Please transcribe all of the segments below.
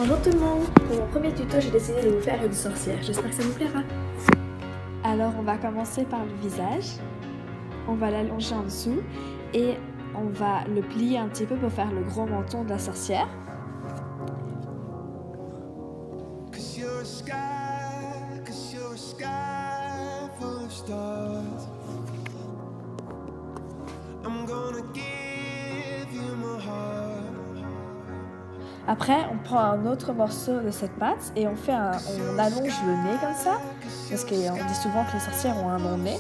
Bonjour tout le monde! Pour mon premier tuto, j'ai décidé de vous faire une sorcière. J'espère que ça vous plaira. Alors, on va commencer par le visage. On va l'allonger en dessous et on va le plier un petit peu pour faire le gros menton de la sorcière. Après, on prend un autre morceau de cette pâte et on allonge le nez comme ça, parce qu'on dit souvent que les sorcières ont un long nez.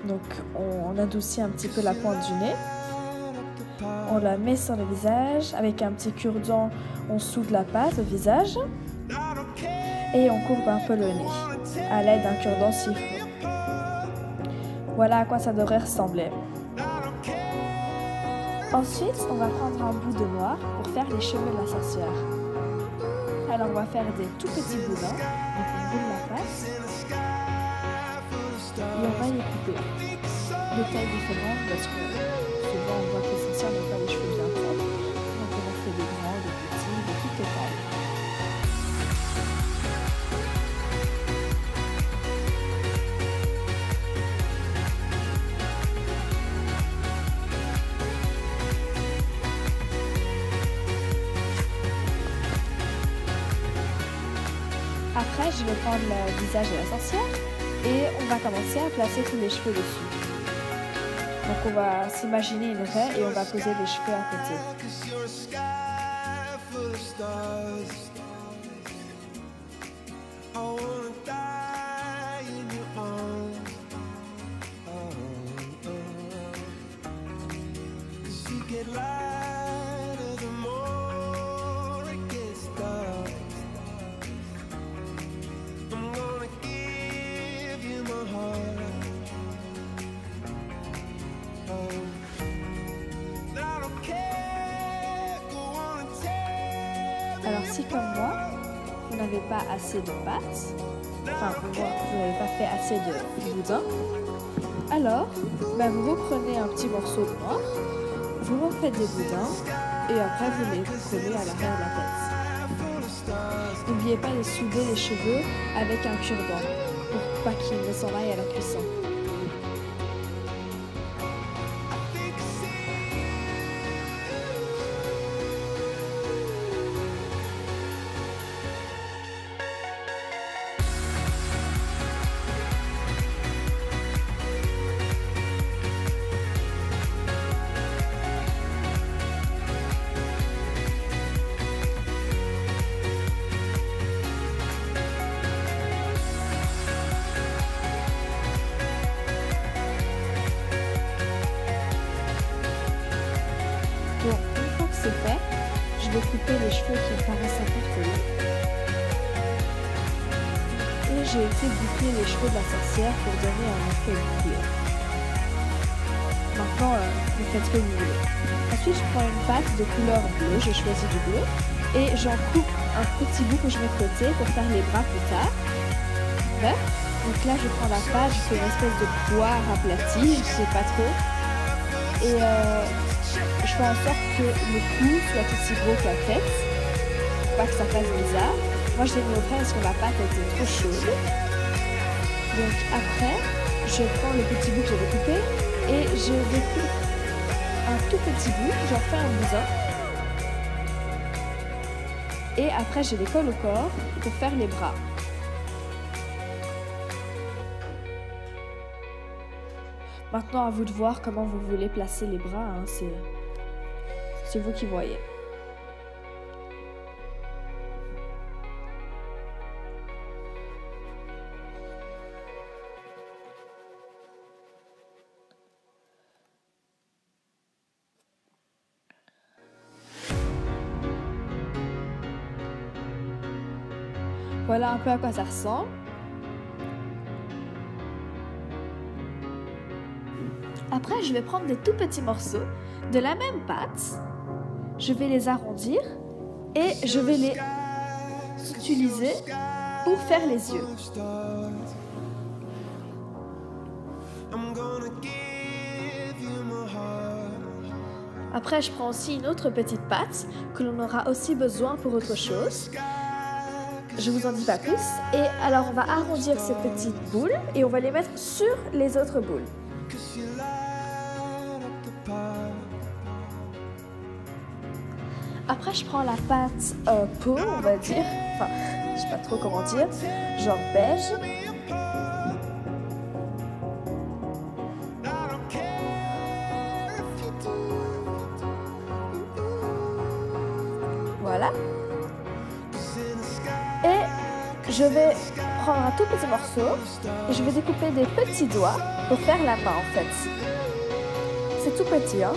Donc, on adoucit un petit peu la pointe du nez. On la met sur le visage. Avec un petit cure-dent, on soude la pâte au visage. Et on courbe un peu le nez à l'aide d'un cure-dent sifflé. Voilà à quoi ça devrait ressembler. Ensuite, on va prendre un bout de noir pour faire les cheveux de la sorcière. Alors, on va faire des tout petits boudins. Donc, on roule la pâte. Et on va les couper de tailles différentes parce que souvent, on voit que les sorcières n'ont pas les cheveux bien propres. Donc, on en fait des grands, des petits, de toutes les tailles. Après, je vais prendre le visage de la sorcière et on va commencer à placer tous les cheveux dessus. Donc on va s'imaginer une raie et on va poser les cheveux à côté. Alors si comme moi, vous n'avez pas assez de pâte, enfin vous n'avez pas fait assez de boudin, alors vous reprenez un petit morceau de noir, vous refaites des boudins et après vous les collez à l'arrière de la tête. N'oubliez pas de souder les cheveux avec un cure-dent pour pas qu'ils ne s'en aillent à la cuisson. Bon, une fois que c'est fait, je vais couper les cheveux qui me paraissent un peu trop longs. Et j'ai été boucler les cheveux de la sorcière pour donner un effet bouclé. Maintenant, vous faites ce que vous voulez. Ensuite, je prends une pâte de couleur bleue, j'ai choisi du bleu, et j'en coupe un petit bout que je mets de côté pour faire les bras plus tard. Vert. Donc là, je prends la pâte, je fais une espèce de poire aplatie, je sais pas trop. Et je fais en sorte que le cou soit aussi gros que la tête, pour pas que ça fasse bizarre. Moi, je l'ai mis au frais parce que ma pâte était trop chaude. Donc après, je prends le petit bout que j'avais coupé et je découpe un tout petit bout, j'en fais un bousin. Et après, je les colle au corps pour faire les bras. Maintenant, à vous de voir comment vous voulez placer les bras, hein, c'est vous qui voyez. Voilà un peu à quoi ça ressemble. Après, je vais prendre des tout petits morceaux de la même pâte. Je vais les arrondir et je vais les utiliser pour faire les yeux. Après, je prends aussi une autre petite pâte que l'on aura aussi besoin pour autre chose. Je vous en dis pas plus. Et alors, on va arrondir ces petites boules et on va les mettre sur les autres boules. Après, je prends la pâte peau, on va dire. Enfin, je sais pas trop comment dire. Genre beige. Voilà. Et je vais prendre un tout petit morceau et je vais découper des petits doigts pour faire la main en fait. C'est tout petit, hein.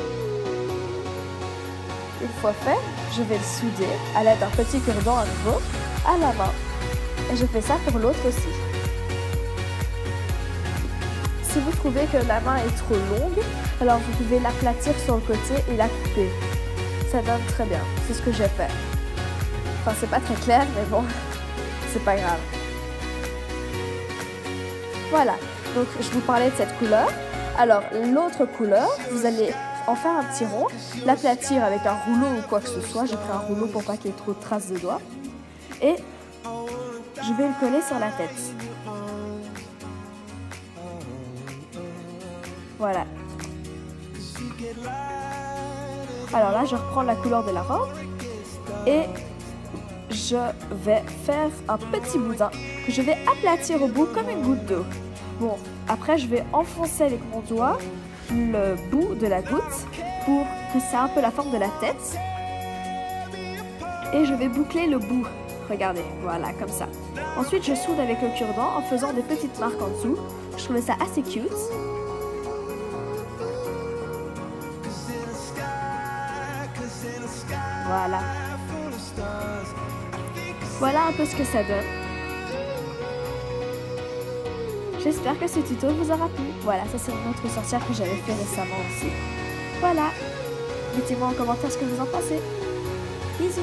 Une fois fait, je vais le souder à l'aide d'un petit cure-dent à nouveau à la main. Et je fais ça pour l'autre aussi. Si vous trouvez que la main est trop longue, alors vous pouvez l'aplatir sur le côté et la couper. Ça donne très bien, c'est ce que j'ai fait. Enfin, c'est pas très clair, mais bon, c'est pas grave. Voilà, donc je vous parlais de cette couleur. Alors, l'autre couleur, vous allez en faire un petit rond, l'aplatir avec un rouleau ou quoi que ce soit. J'ai pris un rouleau pour pas qu'il y ait trop de traces de doigts. Et je vais le coller sur la tête. Voilà. Alors là, je reprends la couleur de la robe et je vais faire un petit boudin que je vais aplatir au bout comme une goutte d'eau. Bon, après je vais enfoncer avec mon doigt le bout de la goutte pour que ça ait un peu la forme de la tête. Et je vais boucler le bout. Regardez, voilà, comme ça. Ensuite, je soude avec le cure-dent en faisant des petites marques en dessous. Je trouvais ça assez cute. Voilà. Voilà un peu ce que ça donne. J'espère que ce tuto vous aura plu. Voilà, ça c'est une autre sorcière que j'avais fait récemment aussi. Voilà. Mettez-moi en commentaire ce que vous en pensez. Bisous.